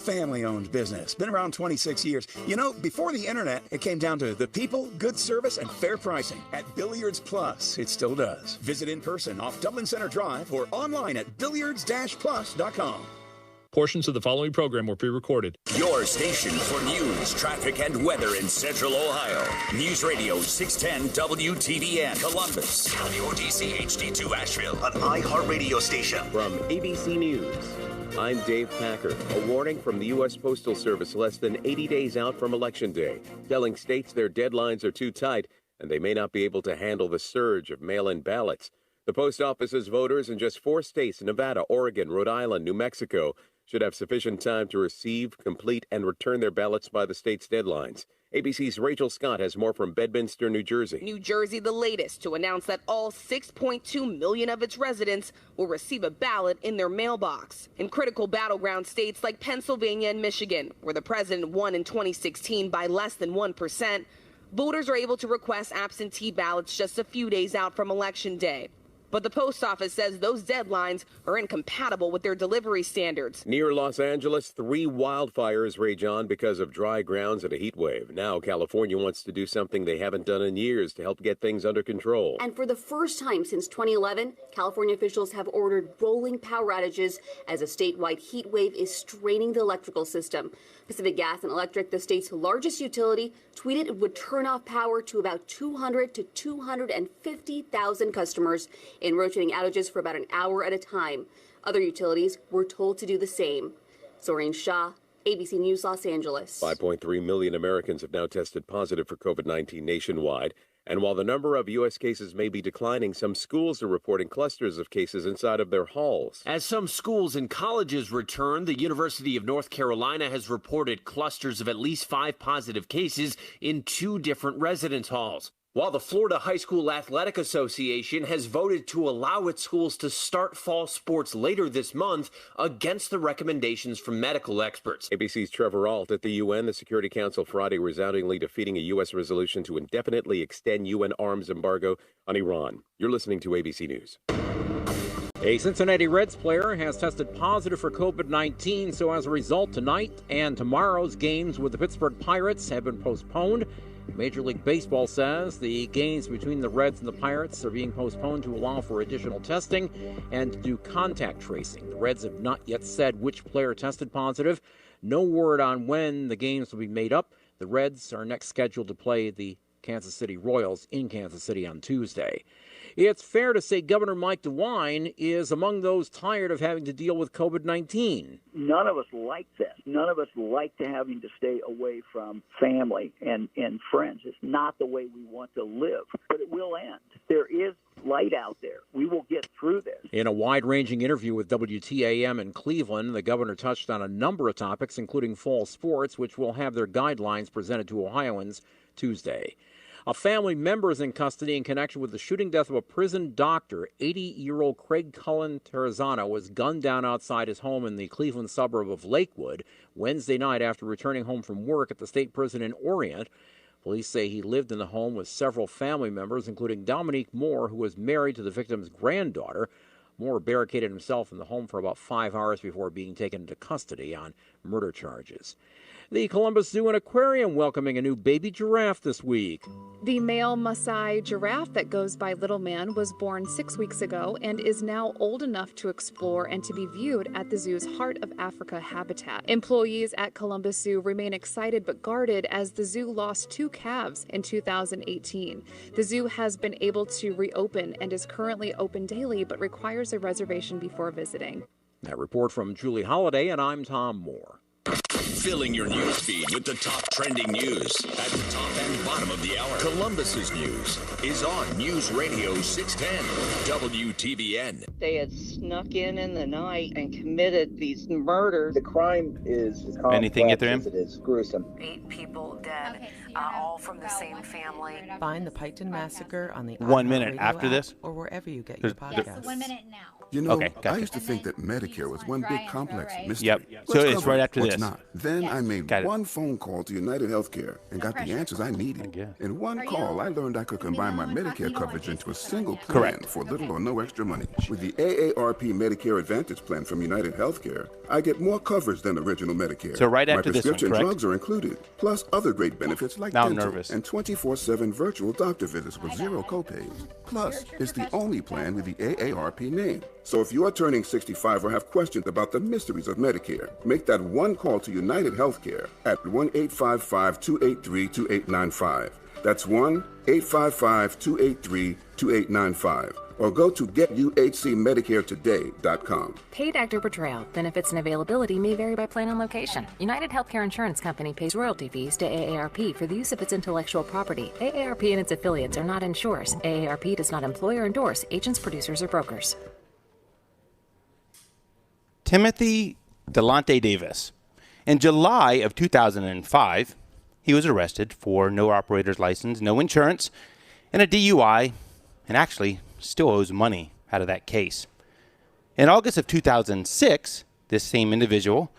Family-owned business. Been around 26 years. You know, before the internet, it came down to the people, good service, and fair pricing. At Billiards Plus, it still does. Visit in person off Dublin Center Drive or online at billiards-plus.com. Portions of the following program were pre-recorded. Your station for news, traffic, and weather in Central Ohio. News Radio 610 WTVN Columbus. WODC HD2 Asheville. An iHeartRadio station. From ABC News, I'm Dave Packer. A warning from the U.S. Postal Service less than 80 days out from Election Day, telling states their deadlines are too tight and they may not be able to handle the surge of mail-in ballots. The post office's voters in just 4 states, Nevada, Oregon, Rhode Island, New Mexico, should have sufficient time to receive, complete, and return their ballots by the state's deadlines. ABC's Rachel Scott has more from Bedminster, New Jersey. New Jersey, the latest to announce that all 6.2 million of its residents will receive a ballot in their mailbox. In critical battleground states like Pennsylvania and Michigan, where the president won in 2016 by less than 1%, voters are able to request absentee ballots just a few days out from Election Day. But the post office says those deadlines are incompatible with their delivery standards. Near Los Angeles, 3 wildfires rage on because of dry grounds and a heat wave. Now California wants to do something they haven't done in years to help get things under control. And for the first time since 2011, California officials have ordered rolling power outages as a statewide heat wave is straining the electrical system. Pacific Gas and Electric, the state's largest utility, tweeted it would turn off power to about 200 to 250,000 customers in rotating outages for about an hour at a time. Other utilities were told to do the same. Soreen Shah, ABC News, Los Angeles. 5.3 million Americans have now tested positive for COVID-19 nationwide. And while the number of U.S. cases may be declining, some schools are reporting clusters of cases inside of their halls. As some schools and colleges return, the University of North Carolina has reported clusters of at least 5 positive cases in 2 different residence halls. While the Florida High School Athletic Association has voted to allow its schools to start fall sports later this month against the recommendations from medical experts. ABC's Trevor Ault at the UN. The Security Council Friday resoundingly defeating a U.S. resolution to indefinitely extend UN arms embargo on Iran. You're listening to ABC News. A Cincinnati Reds player has tested positive for COVID-19, so as a result, tonight and tomorrow's games with the Pittsburgh Pirates have been postponed. Major League Baseball says the games between the Reds and the Pirates are being postponed to allow for additional testing and to do contact tracing. The Reds have not yet said which player tested positive. No word on when the games will be made up. The Reds are next scheduled to play the Kansas City Royals in Kansas City on Tuesday. It's fair to say Governor Mike DeWine is among those tired of having to deal with COVID-19. None of us like this. None of us like to having to stay away from family and friends. It's not the way we want to live, but it will end. There is light out there. We will get through this. In a wide-ranging interview with WTAM in Cleveland, the governor touched on a number of topics, including fall sports, which will have their guidelines presented to Ohioans Tuesday. A family member is in custody in connection with the shooting death of a prison doctor. 80-year-old Craig Cullen Terrazano was gunned down outside his home in the Cleveland suburb of Lakewood Wednesday night after returning home from work at the state prison in Orient. Police say he lived in the home with several family members, including Dominique Moore, who was married to the victim's granddaughter. Moore barricaded himself in the home for about 5 hours before being taken into custody on murder charges. The Columbus Zoo and Aquarium welcoming a new baby giraffe this week. The male Maasai giraffe that goes by Little Man was born 6 weeks ago and is now old enough to explore and to be viewed at the zoo's Heart of Africa habitat. Employees at Columbus Zoo remain excited but guarded as the zoo lost 2 calves in 2018. The zoo has been able to reopen and is currently open daily but requires a reservation before visiting. That report from Julie Holliday, and I'm Tom Moore. Filling your news feed with the top trending news at the top and bottom of the hour. Columbus's news is on News Radio 610 WTVN. They had snuck in the night and committed these murders. The crime is anything at their end. It is gruesome. 8 people dead, all from the same family. Find the Piketon Massacre on the 1 minute after this, or wherever you get your podcasts. Yes, 1 minute now. You know, Okay, gotcha. I used to think that Medicare was one big complex mystery. Yep. What's So it's covered, right after what's this. not. Then I made Got it. one phone call to United Healthcare and got the answers I needed. In one call, I learned I could combine my Medicare coverage into a single plan Correct. for little or no extra money. With the AARP Medicare Advantage plan from United Healthcare, I get more coverage than original Medicare. So right my after this one, prescription correct? drugs are included, plus other great benefits like Now I'm dental nervous. and 24/7 virtual doctor visits with zero copays. Plus, it's the only plan with the AARP name. So if you are turning 65 or have questions about the mysteries of Medicare, make that one call to United Healthcare at 1-855-283-2895. That's 1-855-283-2895. Or go to getuhcmedicaretoday.com. Paid actor portrayal. Benefits and availability may vary by plan and location. United Healthcare Insurance Company pays royalty fees to AARP for the use of its intellectual property. AARP and its affiliates are not insurers. AARP does not employ or endorse agents, producers, or brokers. Timothy Delonte Davis. In July of 2005, he was arrested for no operator's license, no insurance, and a DUI, and actually still owes money out of that case. In August of 2006, this same individual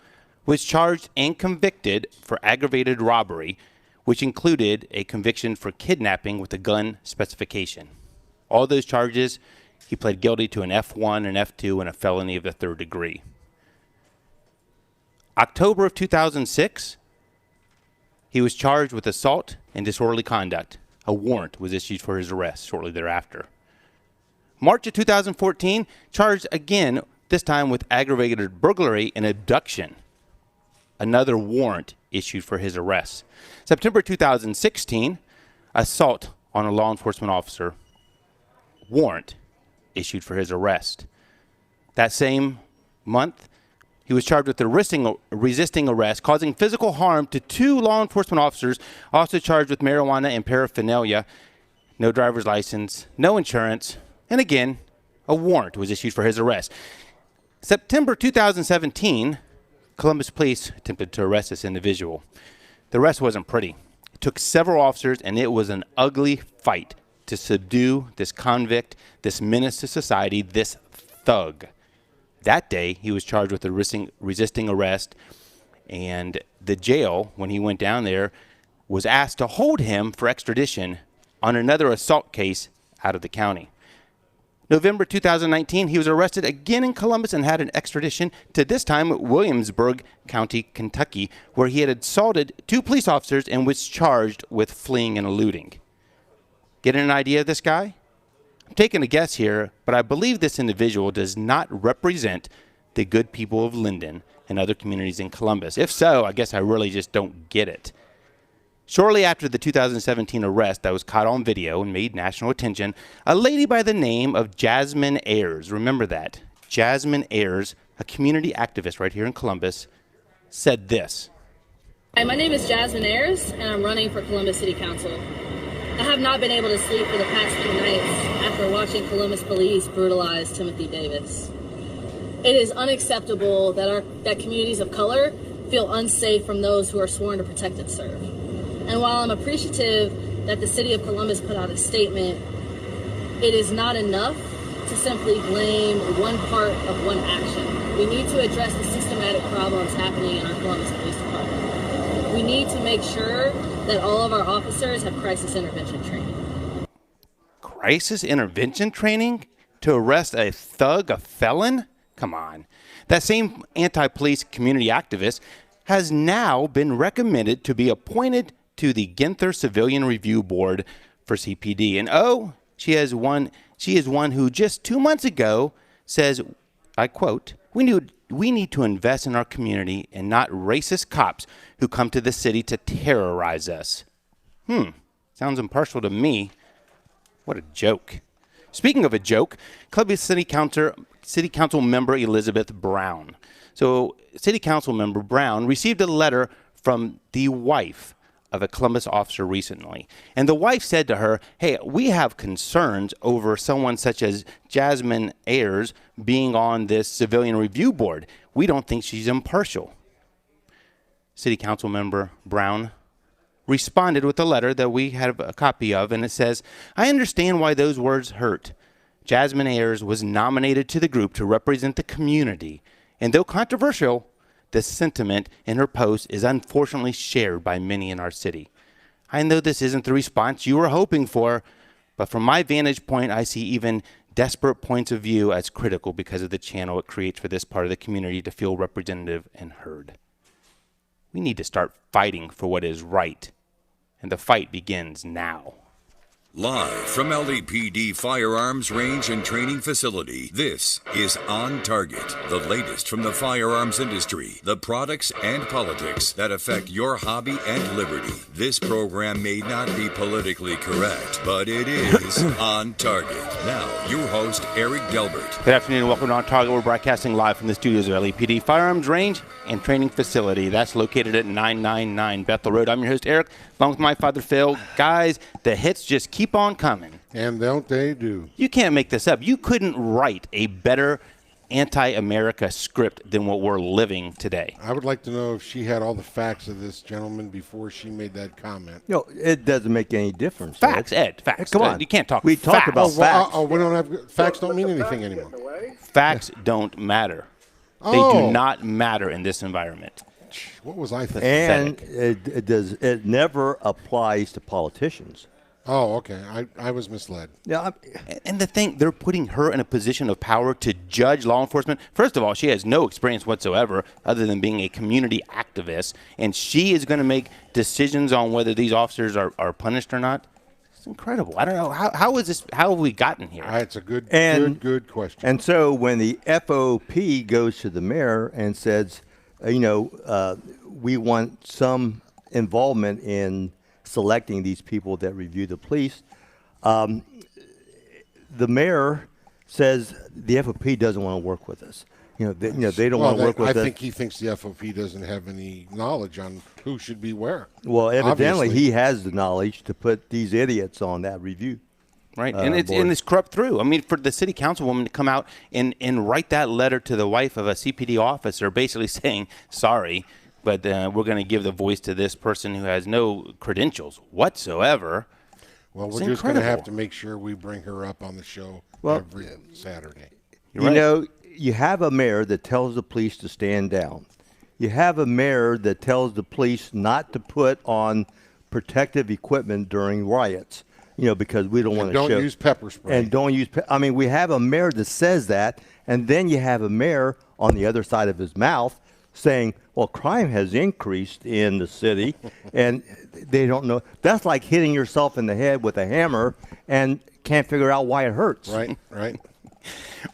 was charged and convicted for aggravated robbery, which included a conviction for kidnapping with a gun specification. All those charges, he pled guilty to an F1, an F2, and a felony of the third degree. October of 2006, he was charged with assault and disorderly conduct. A warrant was issued for his arrest shortly thereafter. March of 2014, charged again, this time with aggravated burglary and abduction. Another warrant issued for his arrest. September 2016, assault on a law enforcement officer. Warrant issued for his arrest. That same month, he was charged with resisting arrest, causing physical harm to 2 law enforcement officers, also charged with marijuana and paraphernalia, no driver's license, no insurance, and again, a warrant was issued for his arrest. September 2017, Columbus police attempted to arrest this individual. The arrest wasn't pretty. It took several officers, and it was an ugly fight to subdue this convict, this menace to society, this thug. That day, he was charged with resisting arrest, and the jail, when he went down there, was asked to hold him for extradition on another assault case out of the county. November 2019, he was arrested again in Columbus and had an extradition to this time Williamsburg County, Kentucky, where he had assaulted 2 police officers and was charged with fleeing and eluding. Getting an idea of this guy? I'm taking a guess here, but I believe this individual does not represent the good people of Linden and other communities in Columbus. If so, I guess I really just don't get it. Shortly after the 2017 arrest that was caught on video and made national attention, a lady by the name of Jasmine Ayers, remember that, Jasmine Ayers, a community activist right here in Columbus, said this. Hi, my name is Jasmine Ayers, and I'm running for Columbus City Council. I have not been able to sleep for the past few nights after watching Columbus police brutalize Timothy Davis. It is unacceptable that communities of color feel unsafe from those who are sworn to protect and serve. And while I'm appreciative that the city of Columbus put out a statement, it is not enough to simply blame one part of one action. We need to address the systematic problems happening in our Columbus Police Department. We need to make sure that all of our officers have crisis intervention training. Crisis intervention training to arrest a thug, a felon? Come on. That same anti-police community activist has now been recommended to be appointed to the Ginther Civilian Review Board for CPD. And she is one who just 2 months ago says, I quote, we need to invest in our community and not racist cops who come to the city to terrorize us. Sounds impartial to me. What a joke. Speaking of a joke, Columbus City Council member Elizabeth Brown. So City Council member Brown received a letter from the wife of a Columbus officer recently. And the wife said to her, hey, we have concerns over someone such as Jasmine Ayers being on this civilian review board. We don't think she's impartial. City Council member Brown responded with a letter that we have a copy of, and it says, I understand why those words hurt. Jasmine Ayers was nominated to the group to represent the community. And though controversial, the sentiment in her post is unfortunately shared by many in our city. I know this isn't the response you were hoping for, but from my vantage point, I see even desperate points of view as critical because of the channel it creates for this part of the community to feel representative and heard. We need to start fighting for what is right, and the fight begins now. Live from LAPD Firearms Range and Training Facility, this is On Target, the latest from the firearms industry, the products and politics that affect your hobby and liberty. This program may not be politically correct, but it is On Target. Now, your host, Eric Delbert. Good afternoon and welcome to On Target. We're broadcasting live from the studios of LAPD Firearms Range and Training Facility. That's located at 999 Bethel Road. I'm your host, Eric, along with my father, Phil. Guys, the hits just keep on coming. And don't they do. You can't make this up. You couldn't write a better anti-America script than what we're living today. I would like to know if she had all the facts of this gentleman before she made that comment. No, it doesn't make any difference. Facts, Ed. Facts. Come on. You can't talk We facts. talk about facts. We don't have facts. Don't mean anything anymore. Facts don't matter. They do not matter in this environment. What was I thinking? And it never applies to politicians. Oh, okay. I was misled. Yeah, and the thing, they're putting her in a position of power to judge law enforcement. First of all, she has no experience whatsoever other than being a community activist, and she is going to make decisions on whether these officers are punished or not. It's incredible. I don't know. How is this? How have we gotten here? It's a good question. And so when the FOP goes to the mayor and says, we want some involvement in selecting these people that review the police, the mayor says the FOP doesn't want to work with us. They don't want to work with us. I think he thinks the FOP doesn't have any knowledge on who should be where. Well, evidently Obviously. he has the knowledge to put these idiots on that review. Right, and it's crept through. I mean, for the city councilwoman to come out and write that letter to the wife of a CPD officer basically saying, sorry, but we're going to give the voice to this person who has no credentials whatsoever. Well, we're just going to have to make sure we bring her up on the show every Saturday. You have a mayor that tells the police to stand down. You have a mayor that tells the police not to put on protective equipment during riots, because we don't want to show. Don't use pepper spray. And don't use we have a mayor that says that, and then you have a mayor on the other side of his mouth saying, well, crime has increased in the city, and they don't know. That's like hitting yourself in the head with a hammer and can't figure out why it hurts. Right.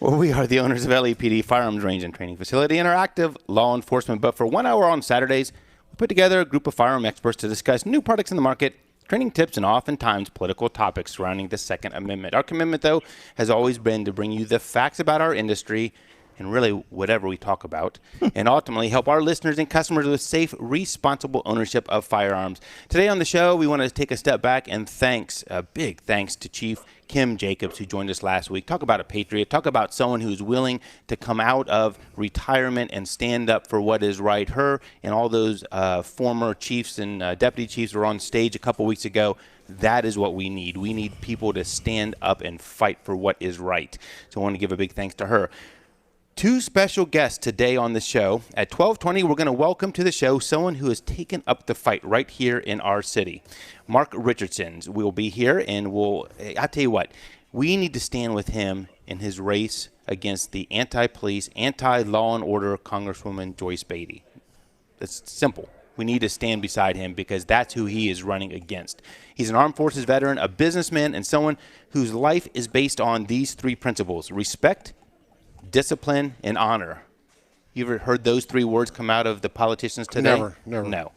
Well, we are the owners of LAPD Firearms Range and Training Facility and are active law enforcement. But for 1 hour on Saturdays, we put together a group of firearm experts to discuss new products in the market, training tips, and oftentimes political topics surrounding the Second Amendment. Our commitment, though, has always been to bring you the facts about our industry and really whatever we talk about, and ultimately help our listeners and customers with safe, responsible ownership of firearms. Today on the show, we want to take a step back and a big thanks to Chief Kim Jacobs, who joined us last week. Talk about a patriot. Talk about someone who's willing to come out of retirement and stand up for what is right. Her and all those former chiefs and deputy chiefs were on stage a couple weeks ago. That is what we need. We need people to stand up and fight for what is right. So I want to give a big thanks to her. Two special guests today on the show. At 12:20, we're going to welcome to the show someone who has taken up the fight right here in our city. Mark Richardson will be here, and I'll tell you what, we need to stand with him in his race against the anti-police, anti-law and order Congresswoman Joyce Beatty. It's simple. We need to stand beside him because that's who he is running against. He's an armed forces veteran, a businessman, and someone whose life is based on these three principles: respect, discipline, and honor. You ever heard those three words come out of the politicians today? Never. No.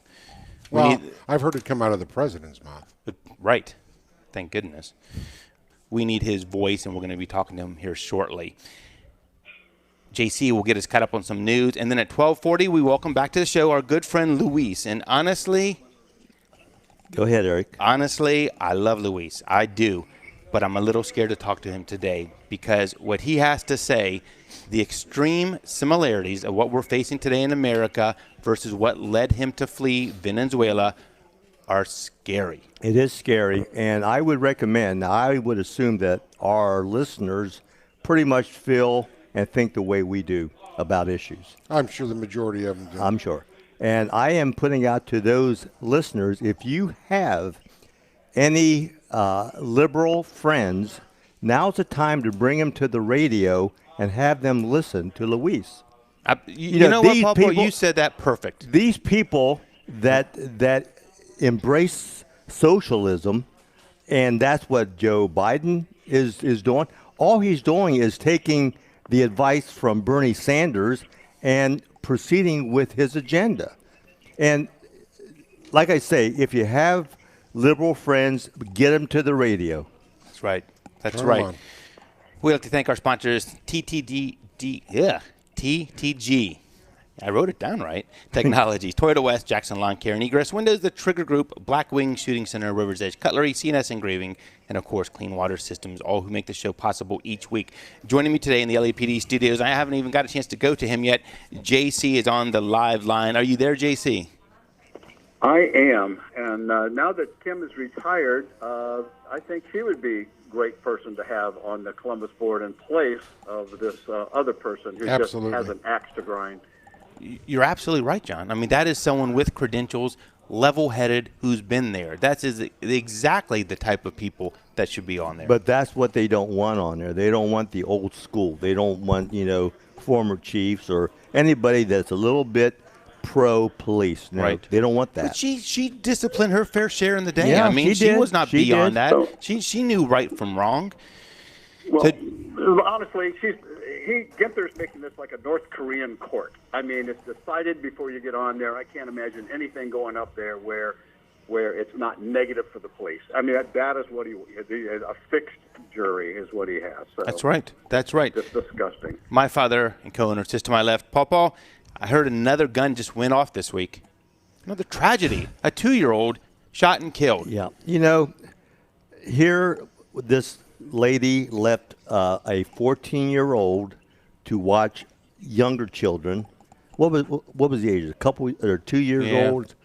Well, I've heard it come out of the president's mouth. Right. Thank goodness. We need his voice, and we're going to be talking to him here shortly. JC will get us caught up on some news, and then at 12:40, we welcome back to the show our good friend Luis. And honestly, go ahead, Eric. Honestly, I love Luis. I do. But I'm a little scared to talk to him today because what he has to say, the extreme similarities of what we're facing today in America versus what led him to flee Venezuela are scary. It is scary, and I would recommend, I would assume that our listeners pretty much feel and think the way we do about issues. I'm sure the majority of them do. I'm sure. And I am putting out to those listeners, if you have any liberal friends, now's the time to bring them to the radio and have them listen to Luis. You know what, Paul? You said that perfect. These people that embrace socialism, and that's what Joe Biden is doing. All he's doing is taking the advice from Bernie Sanders and proceeding with his agenda. And like I say, if you have liberal friends, get them to the radio. That's right. That's Come right. on. We'd like to thank our sponsors, TTG. I wrote it down right. Technologies, Toyota West, Jackson Lawn Care and Egress, Windows, The Trigger Group, Blackwing Shooting Center, River's Edge Cutlery, CNS Engraving, and of course, Clean Water Systems, all who make the show possible each week. Joining me today in the LAPD studios, I haven't even got a chance to go to him yet. JC is on the live line. Are you there, JC? I am, and now that Kim is retired, I think she would be a great person to have on the Columbus board in place of this other person who just has an axe to grind. You're absolutely right, John. I mean, that is someone with credentials, level-headed, who's been there. That's exactly the type of people that should be on there. But that's what they don't want on there. They don't want the old school. They don't want, former chiefs or anybody that's a little bit pro-police. No, Right. They don't want that. But she disciplined her fair share in the day. Yeah, I mean, she did. was not She beyond did. that. She knew right from wrong. Well, honestly, Ginther's making this like a North Korean court. I mean, it's decided before you get on there. I can't imagine anything going up there where it's not negative for the police. I mean, that is what a fixed jury is what he has. So That's right. That's right. It's disgusting. My father and co-owner sits to my left. Paul, I heard another gun just went off this week. Another tragedy. A 2-year-old shot and killed. Yeah. Here this lady left a 14-year-old to watch younger children. What was the age? A couple or 2 years old?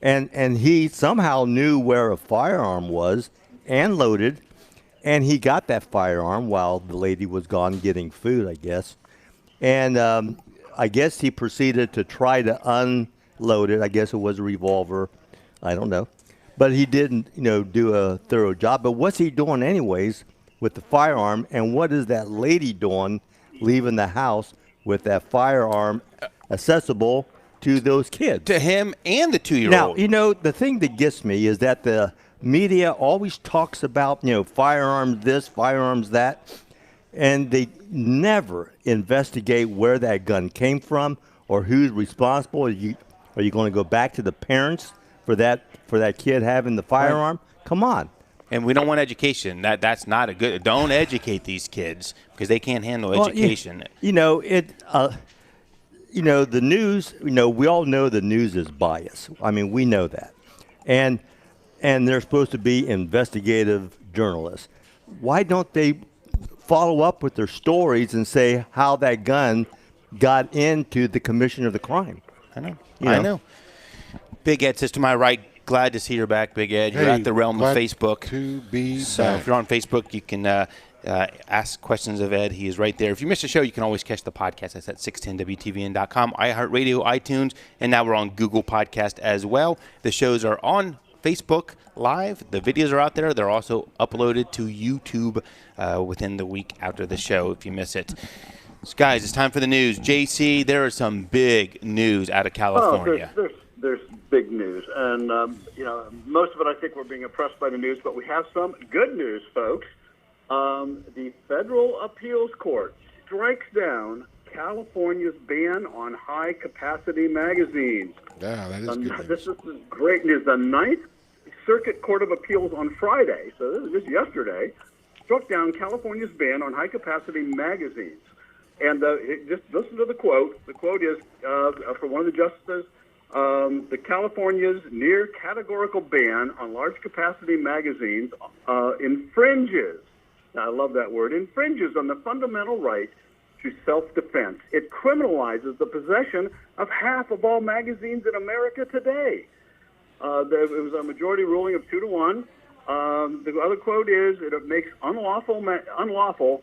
And he somehow knew where a firearm was and loaded, and he got that firearm while the lady was gone getting food, I guess. And I guess he proceeded to try to unload it. I guess it was a revolver. I don't know. But he didn't, do a thorough job. But what's he doing anyways with the firearm? And what is that lady doing leaving the house with that firearm accessible to those kids? To him and the 2-year-old. Now, the thing that gets me is that the media always talks about, firearms this, firearms that, and they never investigate where that gun came from or who's responsible. Are you going to go back to the parents for that kid having the firearm? Right. Come on. And we don't want education. That's not a good. Don't educate these kids because they can't handle education. The news. We all know the news is biased. I mean, we know that, and they're supposed to be investigative journalists. Why don't they follow up with their stories and say how that gun got into the commission of the crime? I know. Big Ed sits to my right. Glad to see you're back, Big Ed. You're at the realm of Facebook. To be so back. If you're on Facebook, you can ask questions of Ed. He is right there. If you missed a show, you can always catch the podcast. That's at 610WTVN.com, iHeartRadio, iTunes, and now we're on Google Podcast as well. The shows are on Facebook Live. The videos are out there. They're also uploaded to YouTube within the week after the show if you miss it. So guys, it's time for the news. JC, there is some big news out of California. There's big news, and most of it I think we're being impressed by the news, but we have some good news, folks. The Federal Appeals Court strikes down California's ban on high-capacity magazines. Yeah, that is good news. This is great news. The Ninth Circuit Court of Appeals on Friday, so this is just yesterday, struck down California's ban on high-capacity magazines. And just listen to the quote. The quote is from one of the justices. The California's near categorical ban on large-capacity magazines infringes, now I love that word, infringes on the fundamental right to self-defense. It criminalizes the possession of half of all magazines in America today. It was a majority ruling of 2-1. The other quote is, it makes unlawful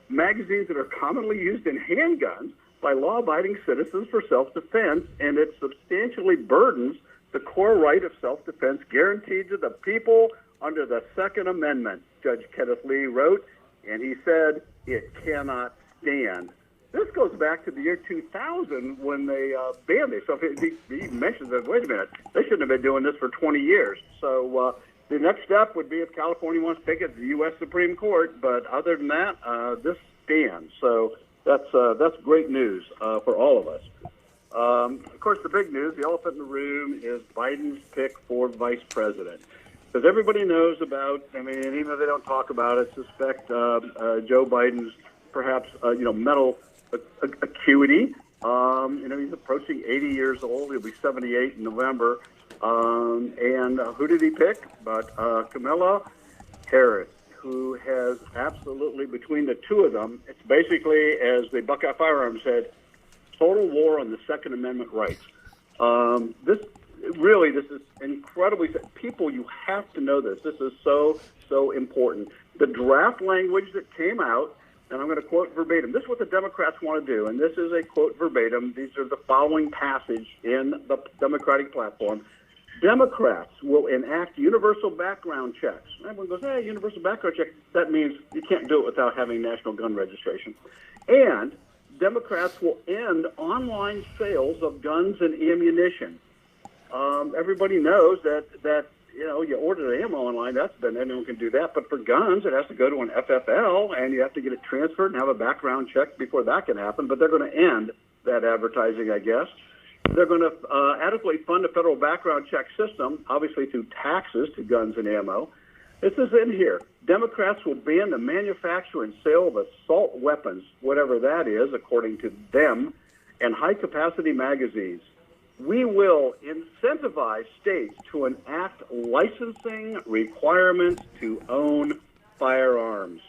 magazines that are commonly used in handguns by law-abiding citizens for self-defense, and it substantially burdens the core right of self-defense guaranteed to the people under the Second Amendment, Judge Kenneth Lee wrote, and he said it cannot stand. This goes back to the year 2000 when they banned it. So if he mentions that, wait a minute, they shouldn't have been doing this for 20 years. So the next step would be if California wants to take it to the U.S. Supreme Court. But other than that, this stands. So that's great news for all of us. Of course, the big news, the elephant in the room, is Biden's pick for vice president. Because everybody knows about, I mean, even if they don't talk about it, suspect Joe Biden's perhaps, mental acuity. He's approaching 80 years old. He'll be 78 in November. And who did he pick? But Kamala Harris, who has absolutely, between the two of them, it's basically, as the Buckeye Firearms said, total war on the Second Amendment rights. This is incredibly, people, you have to know this. This is so important. The draft language that came out, and I'm going to quote verbatim. This is what the Democrats want to do, and this is a quote verbatim. These are the following passage in the Democratic platform. Democrats will enact universal background checks. Everyone goes, hey, universal background check. That means you can't do it without having national gun registration. And Democrats will end online sales of guns and ammunition. Everybody knows that you order the ammo online, anyone can do that. But for guns, it has to go to an FFL, and you have to get it transferred and have a background check before that can happen. But they're going to end that advertising, I guess. They're going to adequately fund a federal background check system, obviously through taxes to guns and ammo. This is in here. Democrats will ban the manufacture and sale of assault weapons, whatever that is, according to them, and high-capacity magazines. We will incentivize states to enact licensing requirements to own firearms.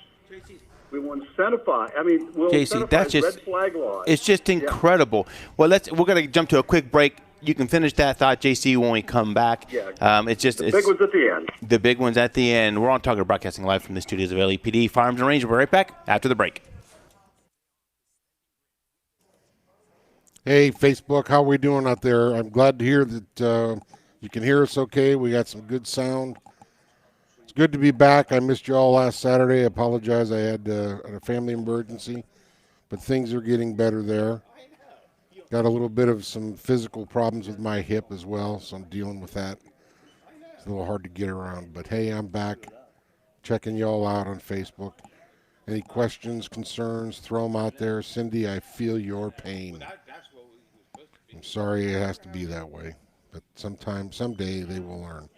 We will incentivize. We'll JC, that's just red flag laws. It's just incredible. Yeah. Well, we're going to jump to a quick break. You can finish that thought, JC, when we come back. Yeah. It's big ones at the end. The big ones at the end. We're on Target, broadcasting live from the studios of LAPD Firearms and Range. We'll be right back after the break. Hey, Facebook, how are we doing out there? I'm glad to hear that you can hear us okay. We got some good sound. It's good to be back. I missed you all last Saturday. I apologize. I had a family emergency, but things are getting better there. Got a little bit of some physical problems with my hip as well, so I'm dealing with that. It's a little hard to get around, but hey, I'm back. Checking you all out on Facebook. Any questions, concerns, throw them out there. Cindy, I feel your pain. I'm sorry it has to be that way, but someday they will learn.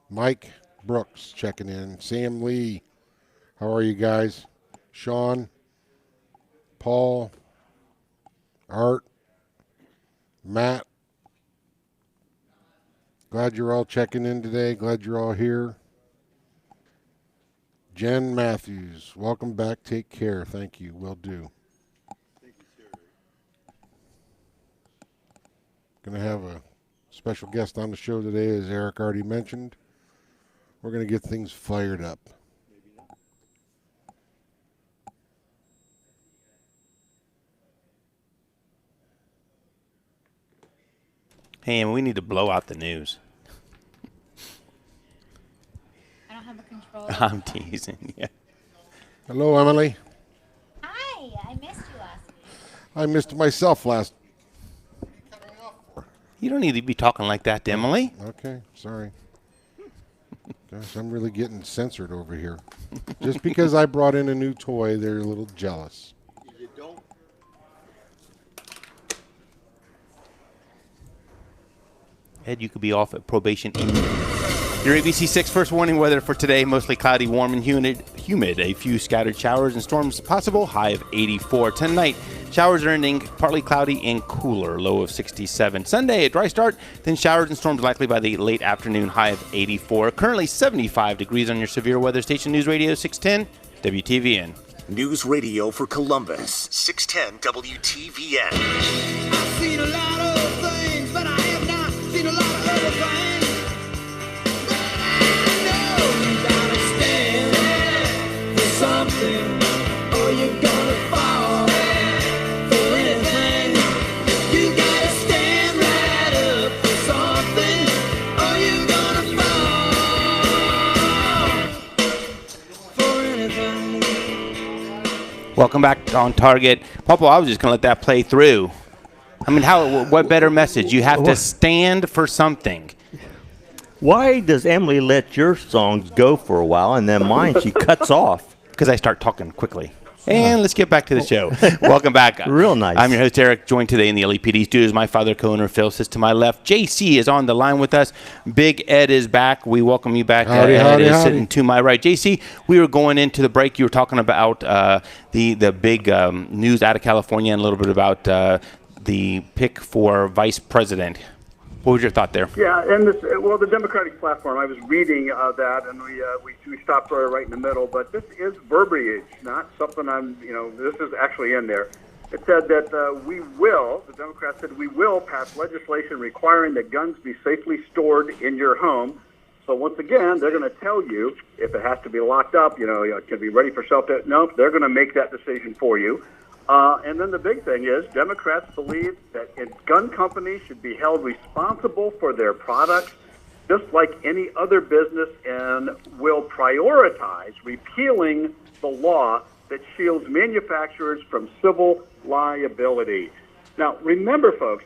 Mike Brooks checking in. Sam Lee, how are you guys? Sean, Paul, Art, Matt. Glad you're all checking in today. Glad you're all here. Jen Matthews, welcome back. Take care. Thank you. Will do. Going to have a special guest on the show today, as Eric already mentioned. We're going to get things fired up. Hey, and we need to blow out the news. I don't have a control. I'm teasing, yeah. Hello, Emily. Hi, I missed you last week. I missed myself last. You don't need to be talking like that to Emily. Okay, sorry. Gosh, I'm really getting censored over here. Just because I brought in a new toy, they're a little jealous. You don't. Ed, you could be off at probation. Your ABC6 first warning weather for today, mostly cloudy, warm, and humid. A few scattered showers and storms possible, high of 84. Tonight, showers are ending, partly cloudy and cooler, low of 67. Sunday, a dry start, then showers and storms likely by the late afternoon, high of 84. Currently 75 degrees on your severe weather station, News Radio 610, WTVN. News Radio for Columbus, 610 WTVN. I've seen a lot of things, but I have not seen a lot of other things. Welcome back to On Target. Popo, I was just going to let that play through. I mean, what better message? You have to stand for something. Why does Emily let your songs go for a while and then mine she cuts off? Because I start talking quickly. And let's get back to the show. Welcome back. Real nice. I'm your host, Eric, joined today in the LEPD studios. My father, co-owner Phil, sits to my left. JC is on the line with us. Big Ed is back. We welcome you back. Howdy, Ed howdy, is howdy. sitting to my right. JC, we were going into the break. You were talking about the big news out of California and a little bit about the pick for vice president. What was your thought there? Yeah, and the Democratic platform. I was reading that, and we stopped right in the middle. But this is verbiage, not something this is actually in there. It said that the Democrats said we will pass legislation requiring that guns be safely stored in your home. So once again, they're going to tell you if it has to be locked up, it can be ready for self-defense. No, they're going to make that decision for you. And then the big thing is Democrats believe that gun companies should be held responsible for their products just like any other business and will prioritize repealing the law that shields manufacturers from civil liability. Now, remember, folks,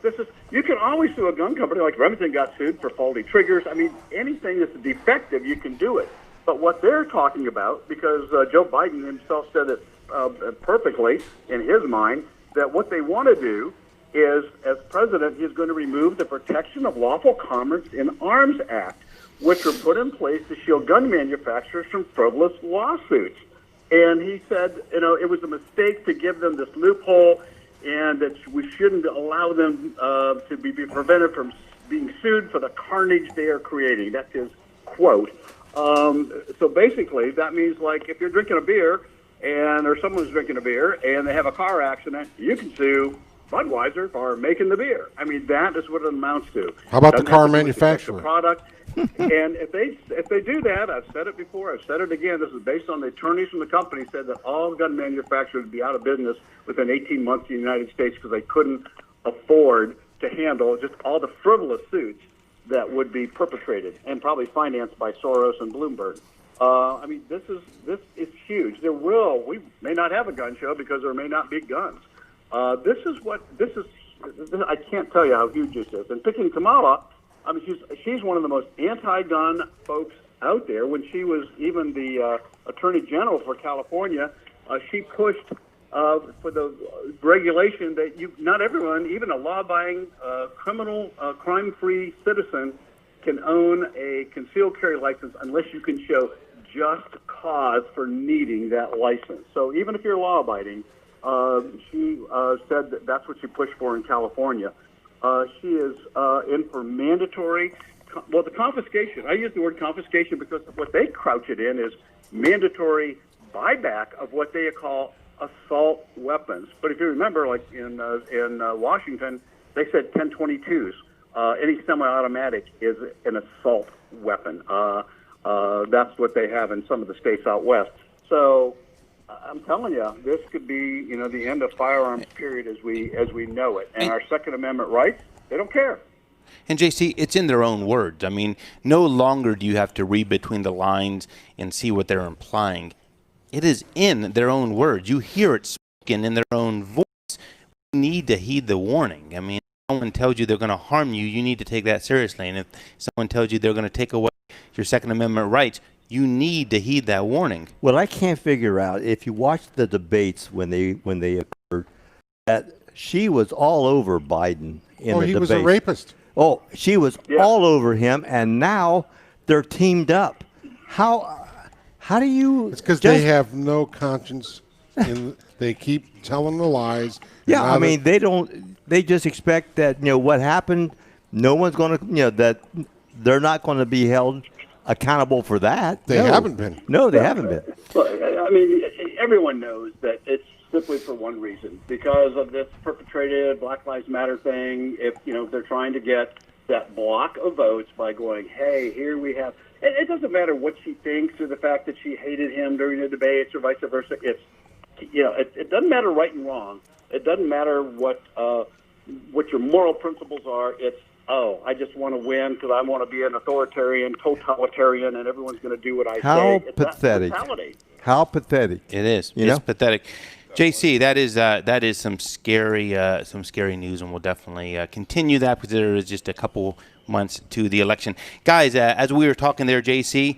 you can always sue a gun company like Remington got sued for faulty triggers. I mean, anything that's defective, you can do it. But what they're talking about, because Joe Biden himself said it perfectly in his mind, that what they want to do is, as president, he's going to remove the Protection of Lawful Commerce in Arms Act, which were put in place to shield gun manufacturers from frivolous lawsuits. And he said, it was a mistake to give them this loophole and that we shouldn't allow them to be prevented from being sued for the carnage they are creating. That's his quote. So basically, that means, like, if you're drinking a beer or someone's drinking a beer and they have a car accident, you can sue Budweiser for making the beer. I mean, that is what it amounts to. How about the car manufacturer? The product. And if they do that, I've said it before, I've said it again, this is based on the attorneys from the company said that all gun manufacturers would be out of business within 18 months in the United States because they couldn't afford to handle just all the frivolous suits that would be perpetrated and probably financed by Soros and Bloomberg. I mean, this is huge. We may not have a gun show because there may not be guns. This is I can't tell you how huge this is. And picking Kamala, I mean, she's one of the most anti-gun folks out there. When she was even the Attorney General for California, she pushed for the regulation that not everyone, even a law-abiding, criminal, crime-free citizen, can own a concealed carry license unless you can show just cause for needing that license. So even if you're law-abiding, she said that's what she pushed for in California. She is in for mandatory, the confiscation. I use the word confiscation because what they crouch it in is mandatory buyback of what they call assault weapons. But if you remember, like in Washington, they said 1022s. Any semi-automatic is an assault weapon. That's what they have in some of the states out west. So I'm telling you, this could be, the end of firearms period as we know it. And our Second Amendment rights, they don't care. And JC, it's in their own words. I mean, no longer do you have to read between the lines and see what they're implying. It is in their own words. You hear it spoken in their own voice. You need to heed the warning. I mean, if someone tells you they're going to harm you, you need to take that seriously. And if someone tells you they're going to take away your Second Amendment rights, you need to heed that warning. Well, I can't figure out, if you watch the debates when they occurred, that she was all over Biden in the debate. He was a rapist. Oh, she was all over him, and now they're teamed up. How do you? It's because they have no conscience, and they keep telling the lies. Yeah, I mean, they don't. They just expect that what happened. No one's going to that they're not going to be held accountable for that. They haven't been. No, they haven't been. Well, I mean, everyone knows that it's simply for one reason, because of this perpetrated Black Lives Matter thing. If they're trying to get that block of votes by going, hey, here we have. It doesn't matter what she thinks or the fact that she hated him during the debates or vice versa. It's it doesn't matter right and wrong. It doesn't matter what your moral principles are. It's I just want to win because I want to be an authoritarian, totalitarian, and everyone's going to do what I say. How pathetic. It's that mentality. How pathetic. It is. It's pathetic. JC, that is some scary news, and we'll definitely continue that because there is just a couple months to the election. Guys, as we were talking there, JC,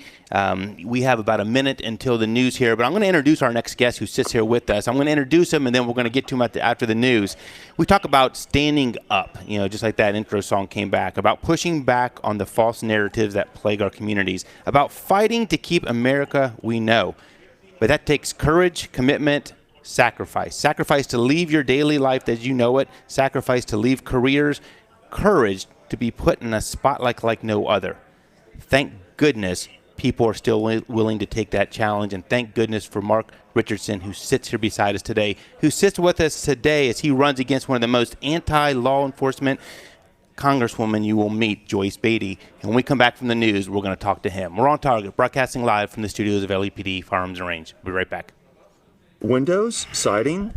we have about a minute until the news here, but I'm going to introduce our next guest who sits here with us. I'm going to introduce him, and then we're going to get to him after the news. We talk about standing up, just like that intro song came back, about pushing back on the false narratives that plague our communities, about fighting to keep America we know. But that takes courage, commitment, sacrifice to leave your daily life as you know it, sacrifice to leave careers, courage to be put in a spotlight like no other. Thank goodness people are still willing to take that challenge, and thank goodness for Mark Richardson, who sits here beside us today, who sits with us today as he runs against one of the most anti-law enforcement congresswoman you will meet, Joyce Beatty. And when we come back from the news, we're going to talk to him. We're on Target, broadcasting live from the studios of LAPD Firearms and Range. We'll be right back. Windows, siding.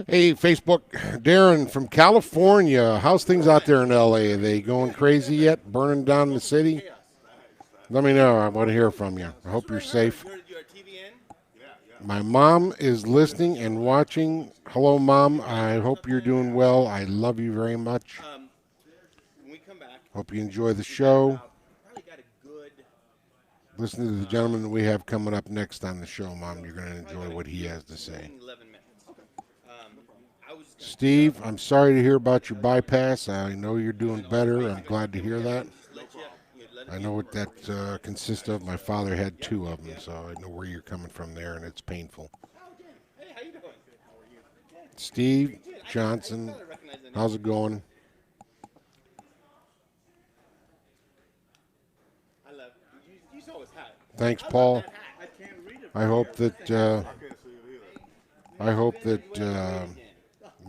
Hey, Facebook, Darren from California. How's things out there in LA? Are they going crazy yet? Burning down the city? Let me know. I want to hear from you. I hope you're safe. My mom is listening and watching. Hello, Mom. I hope you're doing well. I love you very much. Hope you enjoy the show. Listen to the gentleman that we have coming up next on the show, Mom. You're going to enjoy what he has to say. Steve, I'm sorry to hear about your bypass. I know you're doing better. I'm glad to hear that. I know what that consists of. My father had 2 of them, so I know where you're coming from there, and it's painful. Steve Johnson, how's it going? Thanks, Paul. I hope that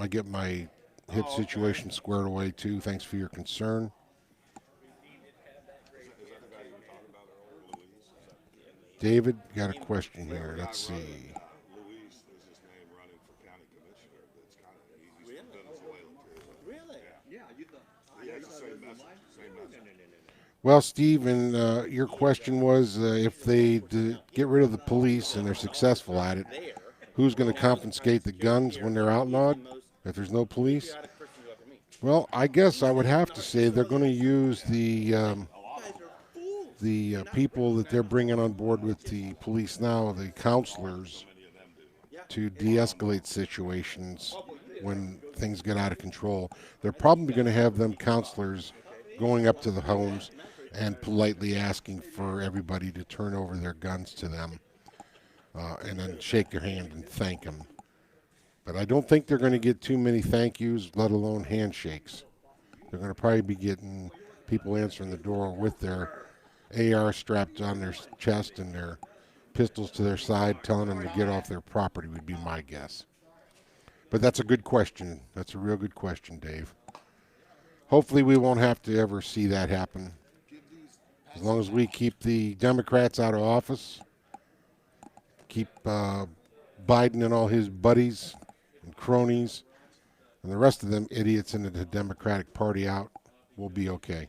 I get my hip situation squared away too. Thanks for your concern. David, got a question here. Let's see. Well, Steve, and your question was if they get rid of the police and they're successful at it, who's going to confiscate the guns when they're outlawed if there's no police? Well, I guess I would have to say they're going to use the people that they're bringing on board with the police now, the counselors, to de-escalate situations when things get out of control. They're probably going to have them counselors going up to the homes and politely asking for everybody to turn over their guns to them and then shake their hand and thank them. But I don't think they're going to get too many thank yous, let alone handshakes. They're going to probably be getting people answering the door with their AR strapped on their chest and their pistols to their side, telling them to get off their property would be my guess. But that's a good question. That's a real good question, Dave. Hopefully we won't have to ever see that happen. As long as we keep the Democrats out of office, keep Biden and all his buddies and cronies and the rest of them idiots in the Democratic Party out, we'll be okay.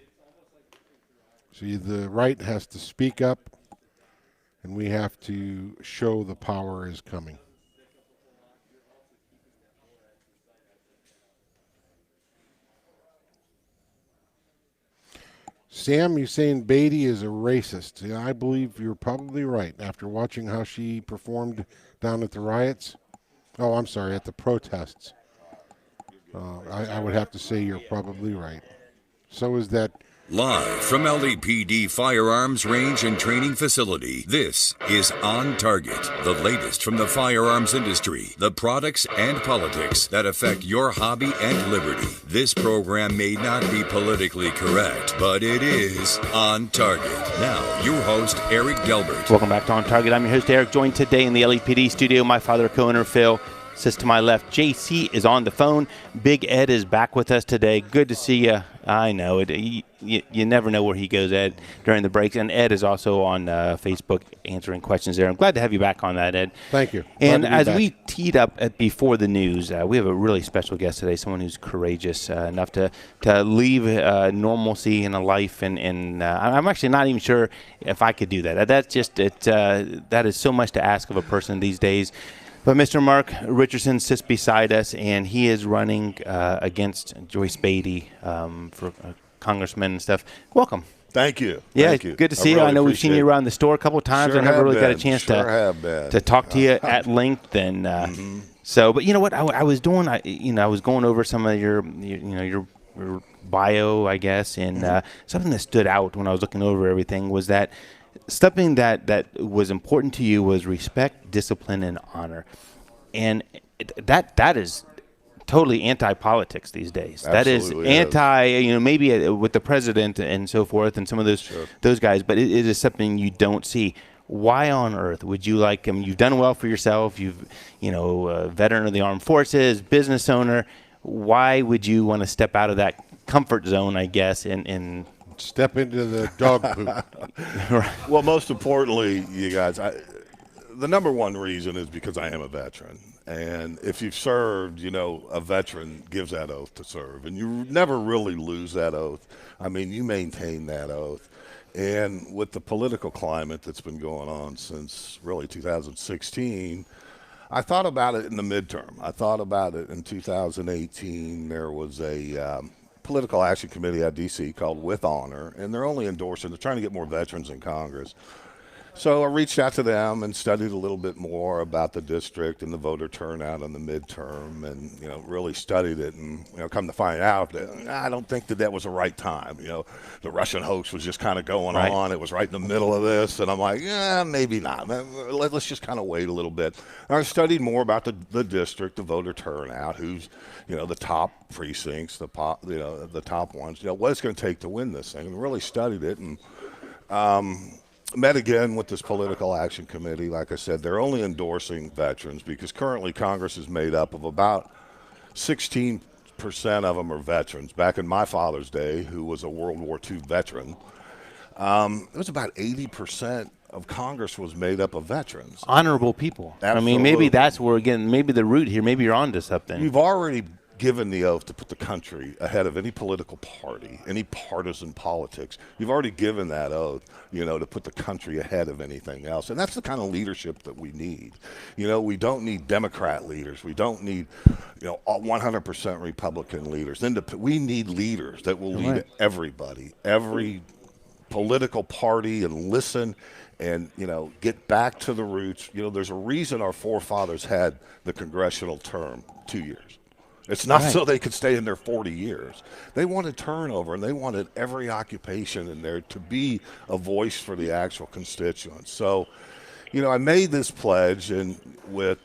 So the right has to speak up, and we have to show the power is coming. Sam, you're saying Beatty is a racist. Yeah, I believe you're probably right. After watching how she performed down at the riots, at the protests, I would have to say you're probably right. So is that. Live from LAPD Firearms Range and Training Facility, this is On Target, the latest from the firearms industry, the products and politics that affect your hobby and liberty. This program may not be politically correct, but it is On Target. Now, your host, Eric Delbert. Welcome back to On Target. I'm your host, Eric, joined today in the LAPD studio, my father, co-owner, Phil. Sits to my left. JC is on the phone. Big Ed is back with us today. Good to see you. I know it. You never know where he goes, Ed, during the breaks. And Ed is also on Facebook answering questions there. I'm glad to have you back on that, Ed. Thank you. And as we teed up before the news, we have a really special guest today, someone who's courageous enough to leave normalcy in a life. And I'm actually not even sure if I could do that. That's just that is so much to ask of a person these days. But Mr. Mark Richardson sits beside us, and he is running against Joyce Beatty for congressman and stuff. Welcome. Thank you. Yeah, Thank you. good to see you. I know we've seen you around the store a couple of times. Sure I never really got a been. chance Sure to talk to you at length. And so, but you know what? I was doing, I was going over some of your bio, I guess, and something that stood out when I was looking over everything was that something that was important to you was respect, discipline, and honor. And that is totally anti-politics these days. Absolutely that is anti, maybe with the president and so forth and some of those guys, but it is something you don't see. Why on earth would you like him? You've done well for yourself. You've, veteran of the armed forces, business owner. Why would you want to step out of that comfort zone, I guess, and step into the dog poop? Well, most importantly, you guys, the number one reason is because I am a veteran. And if you've served, a veteran gives that oath to serve. And you never really lose that oath. I mean, you maintain that oath. And with the political climate that's been going on since really 2016, I thought about it in the midterm. I thought about it in 2018. There was a political action committee at D.C. called With Honor, and they're trying to get more veterans in Congress. So I reached out to them and studied a little bit more about the district and the voter turnout in the midterm, and really studied it. And come to find out that I don't think that was the right time. The Russian hoax was just kind of going on. It was right in the middle of this, and I'm like, maybe not. Let's just kind of wait a little bit. And I studied more about the district, the voter turnout, who's the top precincts, the top ones. What it's going to take to win this thing, and really studied it and. Met again with this political action committee. Like I said, they're only endorsing veterans because currently Congress is made up of about 16% of them are veterans. Back in my father's day, who was a World War II veteran, it was about 80% of Congress was made up of veterans. Honorable people. Absolutely. I mean, maybe that's where, again, maybe the root here, maybe you're onto something. You've already given the oath to put the country ahead of any political party, any partisan politics. You've already given that oath, to put the country ahead of anything else. And that's the kind of leadership that we need. We don't need Democrat leaders. We don't need, 100% Republican leaders. We need leaders that will lead everybody, every political party, and listen and, get back to the roots. There's a reason our forefathers had the congressional term 2 years. It's not so they could stay in there 40 years. They wanted turnover, and they wanted every occupation in there to be a voice for the actual constituents. So, I made this pledge and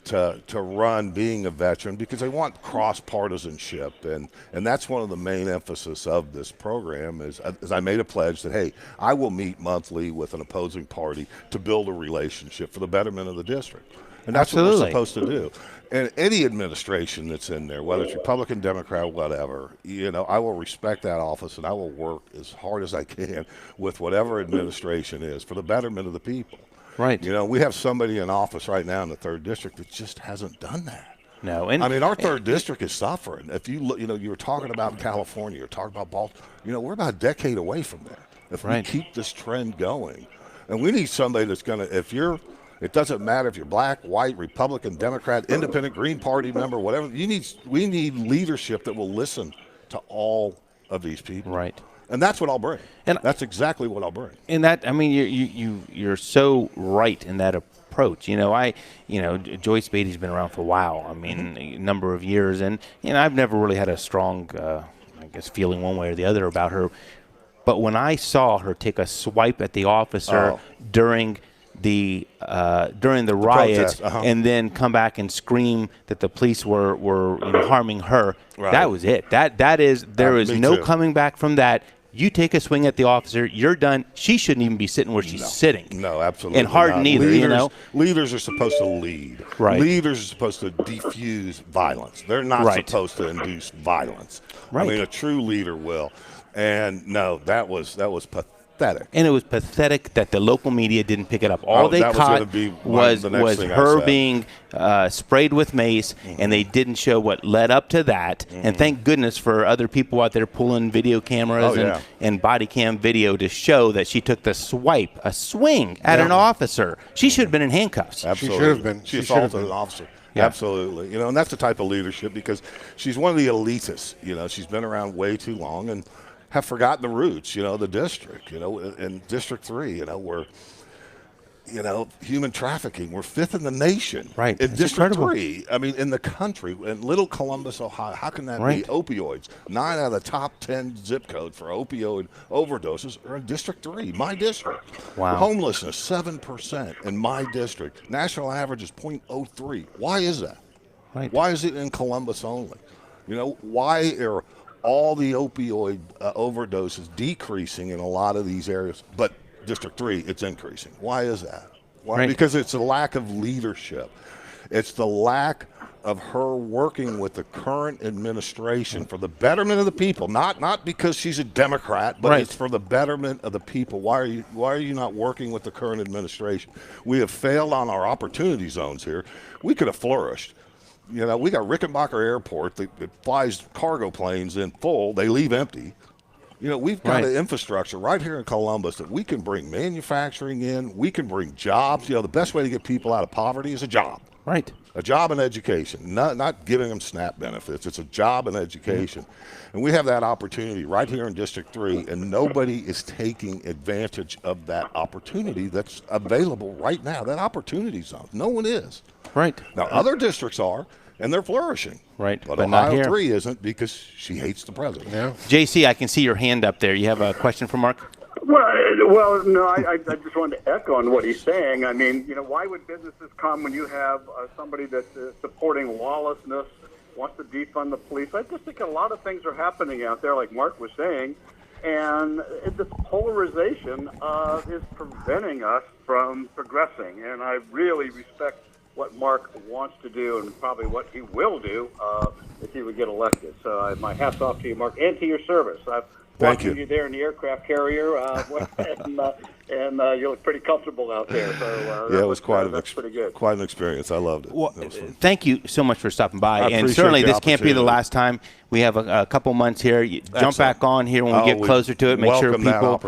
to run being a veteran because I want cross-partisanship, and that's one of the main emphasis of this program is I made a pledge that, hey, I will meet monthly with an opposing party to build a relationship for the betterment of the district. And that's what we're supposed to do. And any administration that's in there, whether it's Republican, Democrat, whatever, I will respect that office, and I will work as hard as I can with whatever administration is for the betterment of the people. Right. We have somebody in office right now in the 3rd District that just hasn't done that. No. And I mean, our 3rd District is suffering. If you look, you were talking about California, you're talking about Baltimore. We're about a decade away from there if we keep this trend going. And we need somebody that's going to, it doesn't matter if you're black, white, Republican, Democrat, Independent, Green Party member, whatever. We need leadership that will listen to all of these people. Right. And that's what I'll bring. And that's exactly what I'll bring. And that, I mean, you're so right in that approach. Joyce Beatty's been around for a while. I mean, a number of years, and I've never really had a strong, feeling one way or the other about her. But when I saw her take a swipe at the officer during the riots, and then come back and scream that the police were harming her. Right. That was it. There is no coming back from that. You take a swing at the officer, you're done. She shouldn't even be sitting where she's sitting. No, absolutely. And Hardin either, Leaders are supposed to lead. Right. Leaders are supposed to diffuse violence. They're not supposed to induce violence. Right. I mean, a true leader will. And no, that was pathetic. And it was pathetic that the local media didn't pick it up. All they caught was her being sprayed with mace, and they didn't show what led up to that. And thank goodness for other people out there pulling video cameras and body cam video to show that she took a swing at an officer. She should have been in handcuffs. Absolutely. She should have been. She assaulted an officer. Yeah. Absolutely. And that's the type of leadership, because she's one of the elitists. She's been around way too long and have forgotten the roots, the district, in District 3, where, human trafficking, we're 5th in the nation. Right. In District 3, I mean, in the country, in little Columbus, Ohio, how can that be? Opioids. 9 out of the top 10 zip code for opioid overdoses are in District 3, my district. Wow. Homelessness, 7% in my district. National average is 0.03. Why is that? Right. Why is it in Columbus only? Why are all the opioid overdoses decreasing in a lot of these areas, but District 3, it's increasing? Why is that? Why? Right. Because it's a lack of leadership. It's the lack of her working with the current administration for the betterment of the people, not because she's a Democrat, but it's for the betterment of the people. Why are you not working with the current administration? We have failed on our opportunity zones here. We could have flourished. We got Rickenbacker Airport that flies cargo planes in full. They leave empty. We've got an infrastructure right here in Columbus that we can bring manufacturing in. We can bring jobs. The best way to get people out of poverty is a job. Right. A job and education, not giving them SNAP benefits. It's a job and education. And we have that opportunity right here in District 3, and nobody is taking advantage of that opportunity that's available right now, that opportunity zone. No one is. Right. Now, other districts are, and they're flourishing. Right. But not Ohio here. 3 isn't, because she hates the president. Yeah. JC, I can see your hand up there. You have a question for Mark? Well, no, I just wanted to echo on what he's saying. I mean, why would businesses come when you have somebody that's supporting lawlessness, wants to defund the police? I just think a lot of things are happening out there, like Mark was saying, and this polarization is preventing us from progressing. And I really respect what Mark wants to do and probably what he will do if he would get elected. So my hat's off to you, Mark, and to your service. I've watching you there in the aircraft carrier, and you look pretty comfortable out there. So it was that's pretty good. Quite an experience. I loved it. Well, thank you so much for stopping by. And certainly this can't be the last time. We have a couple months here. Jump back on here when we get closer to it. Make sure people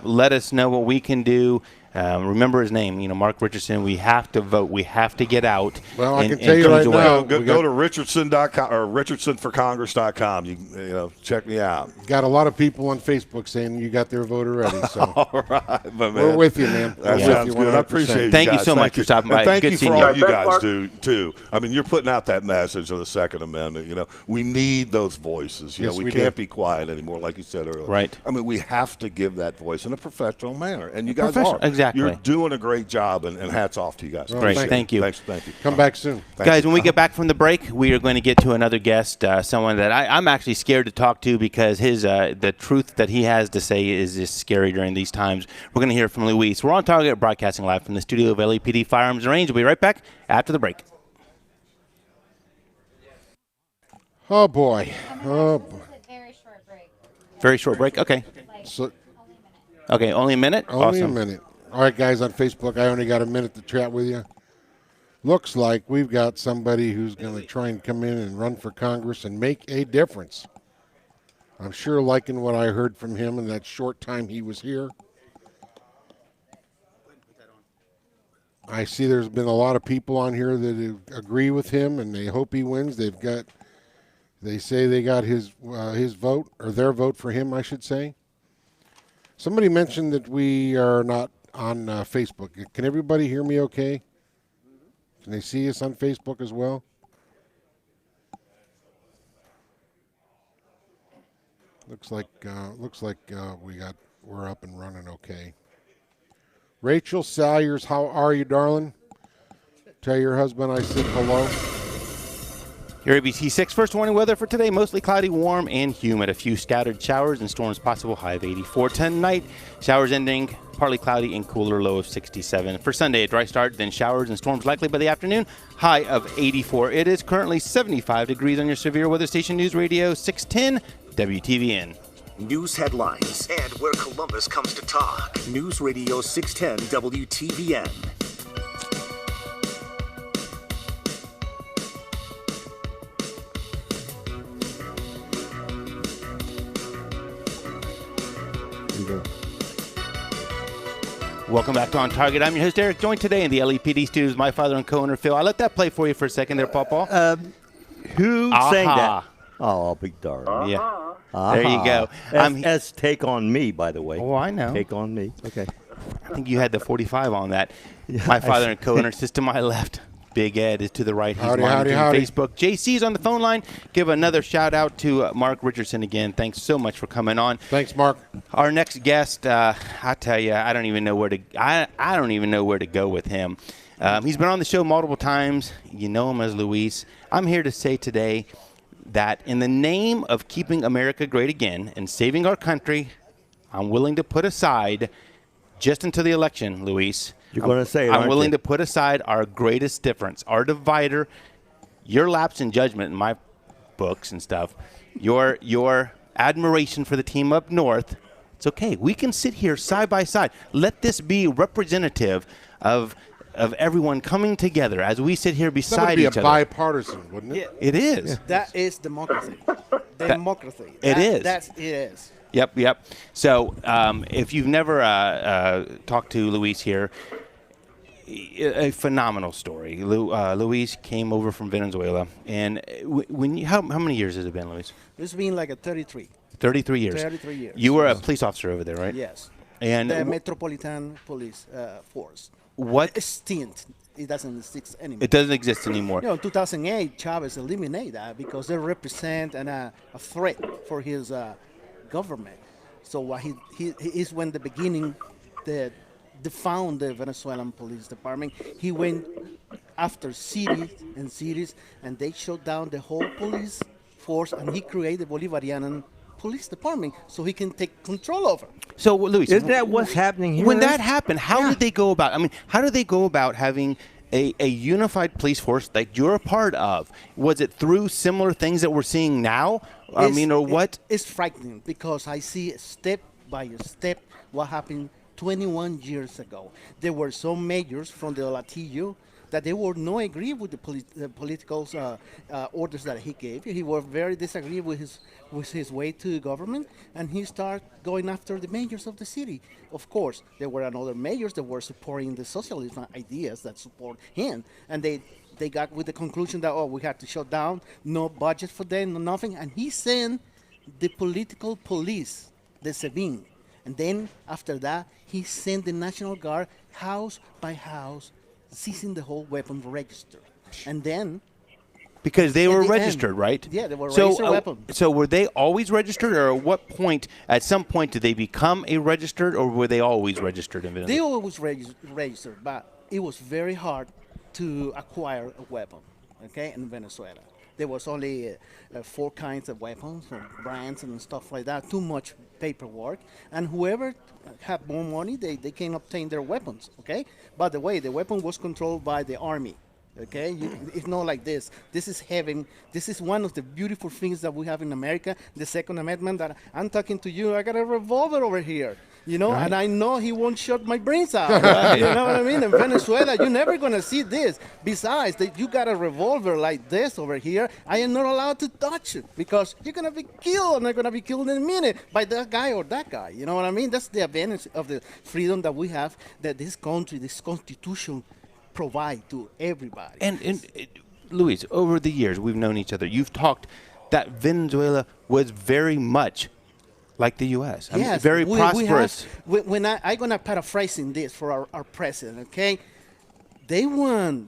let us know what we can do. Remember his name, Mark Richardson. We have to vote. We have to get out. Well, I can tell you right now. Go to Richardson.com or RichardsonForCongress.com. You check me out. Got a lot of people on Facebook saying you got their vote already. So all right, we're with you, man. That sounds good. I appreciate you. Thank you so much for stopping by. And thank Good you seeing for you. all you guys do too. I mean, you're putting out that message of the Second Amendment. We need those voices. Yes, we can't be quiet anymore, like you said earlier. Right. I mean, we have to give that voice in a professional manner, and you guys are. Exactly. You're doing a great job, and hats off to you guys. Great. Thank you. Thanks. Come back soon. Guys, when we get back from the break, we are going to get to another guest, someone that I'm actually scared to talk to because the truth that he has to say is just scary during these times. We're going to hear from Luis. We're on Target, broadcasting live from the studio of LAPD Firearms and Range. We'll be right back after the break. Oh, boy. Very short break? Okay. Okay, only a minute? Only awesome. a minute. All right, guys, on Facebook, I only got a minute to chat with you. Looks like we've got somebody who's going to try and come in and run for Congress and make a difference. I'm sure liking what I heard from him in that short time he was here. I see there's been a lot of people on here that agree with him, and they hope he wins. They say they got his vote, or their vote for him, I should say. Somebody mentioned that we are not on Facebook. Can everybody hear me okay? Can they see us on Facebook as well? Looks like we're up and running okay. Rachel Salyers, how are you, darling? Tell your husband I said hello. Your ABC 6 first warning weather for today, mostly cloudy, warm, and humid. A few scattered showers and storms possible, high of 84. Tonight, showers ending, partly cloudy and cooler, low of 67. For Sunday, a dry start, then showers and storms likely by the afternoon, high of 84. It is currently 75 degrees on your severe weather station, News Radio 610 WTVN. News headlines and where Columbus comes to talk. News Radio 610 WTVN. Welcome back to On Target. I'm your host, Eric, joined today in the LEPD studios, my father and co-owner, Phil. I let that play for you for a second there, Pawpaw. Who sang that? Oh, big darn. Yeah. There you go. That's Take On Me, by the way. Oh, I know. Take On Me. Okay. I think you had the 45 on that. My father and co-owner is to my left. Big Ed is to the right. He's Howdy. Facebook. JC's on the phone line. Give another shout out to Mark Richardson again. Thanks so much for coming on. Thanks, Mark. Our next guest, I tell you, I don't even know where to. I don't even know where to go with him. He's been on the show multiple times. You know him as Luis. I'm here to say today that in the name of keeping America great again and saving our country, I'm willing to put aside, just until the election, Luis. You're going to say it, I'm willing to put aside our greatest difference, our divider, your lapse in judgment in my books and stuff, your admiration for the team up north. It's okay. We can sit here side by side. Let this be representative of everyone coming together as we sit here beside each other. That would be a bipartisan, wouldn't it? It is. Yeah. That is democracy. Democracy. It is. It is. Yep. So if you've never talked to Luis here, a phenomenal story. Luis came over from Venezuela, and how many years has it been, Luis? It's been like a 33. 33 years. 33 years. You were a police officer over there, right? Yes. And the Metropolitan Police Force. What stint? It doesn't exist anymore. It doesn't exist anymore. In 2008, Chavez eliminated that because they represent a threat for his government. So what he is when the beginning they found the Venezuelan police department. He went after cities, and they shut down the whole police force, and he created the Bolivarian police department so he can take control over. So, Luis, isn't that what's happening here? When that happened, how did they go about? I mean, how did they go about having a unified police force that you're a part of? Was it through similar things that we're seeing now? What? It's frightening because I see step by step what happened 21 years ago. There were some mayors from the Latillo that they were not agree with the political orders that he gave. He was very disagree with his way to government, and he started going after the mayors of the city. Of course, there were another mayors that were supporting the socialist ideas that support him, and they got with the conclusion that, we had to shut down, no budget for them, no nothing, and he sent the political police, the SEBIN, and then after that, he sent the National Guard house by house, seizing the whole weapon register. And then... Because they were registered, right? Yeah, they were registered weapons. So were they always registered, or at some point, did they become a registered, or were they always registered in Venezuela? They always registered, but it was very hard to acquire a weapon, in Venezuela. There was only 4 kinds of weapons, brands and stuff like that, too much paperwork. And whoever had more money, they can obtain their weapons, By the way, the weapon was controlled by the army, it's not like this. This is heaven. This is one of the beautiful things that we have in America, the Second Amendment, that I'm talking to you, I got a revolver over here. Right. And I know he won't shut my brains out. Right. You know what I mean? In Venezuela, you're never going to see this. Besides, you got a revolver like this over here. I am not allowed to touch it because you're going to be killed, and I'm going to be killed in a minute by that guy or that guy. You know what I mean? That's the advantage of the freedom that we have, that this country, this constitution provide to everybody. And Luis, over the years, we've known each other. You've talked that Venezuela was very much like the U.S. Yes, very prosperous. I'm going to paraphrase in this for our president,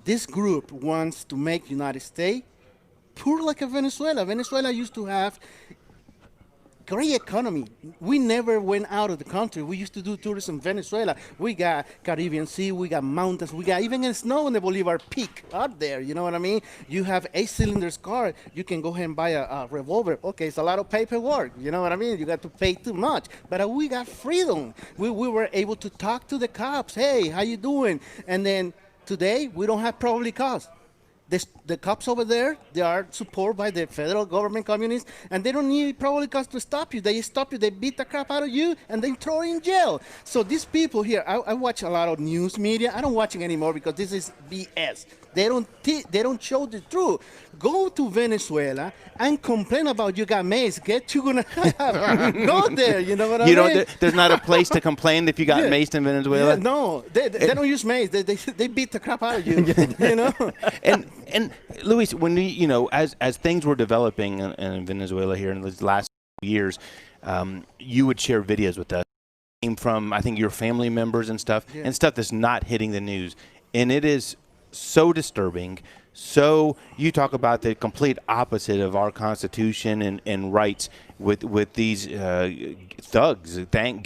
this group wants to make United States poor like a Venezuela. Venezuela used to have great economy. We never went out of the country. We used to do tourism in Venezuela. We got Caribbean Sea, we got mountains, we got even snow in the Bolivar Peak out there. You know what I mean? You have 8-cylinder car. You can go ahead and buy a revolver. Okay, it's a lot of paperwork. You know what I mean? You got to pay too much. But we got freedom. We were able to talk to the cops. Hey, how you doing? And then today, we don't have probably cause. The cops over there, they are supported by the federal government communists, and they don't need probably cause to stop you. They stop you, they beat the crap out of you, and they throw you in jail. So these people here, I watch a lot of news media. I don't watch it anymore because this is BS. They don't show the truth. Go to Venezuela and complain about you got mace. Get you gonna go there. You know what I mean? There's not a place to complain if you got maced in Venezuela. Yeah, no, they don't use mace. They beat the crap out of you. You know. And Luis, when as things were developing in Venezuela here in the last years, you would share videos with us. Came from, I think, your family members and stuff, and stuff that's not hitting the news, and it is so disturbing. So you talk about the complete opposite of our Constitution and rights with these thugs,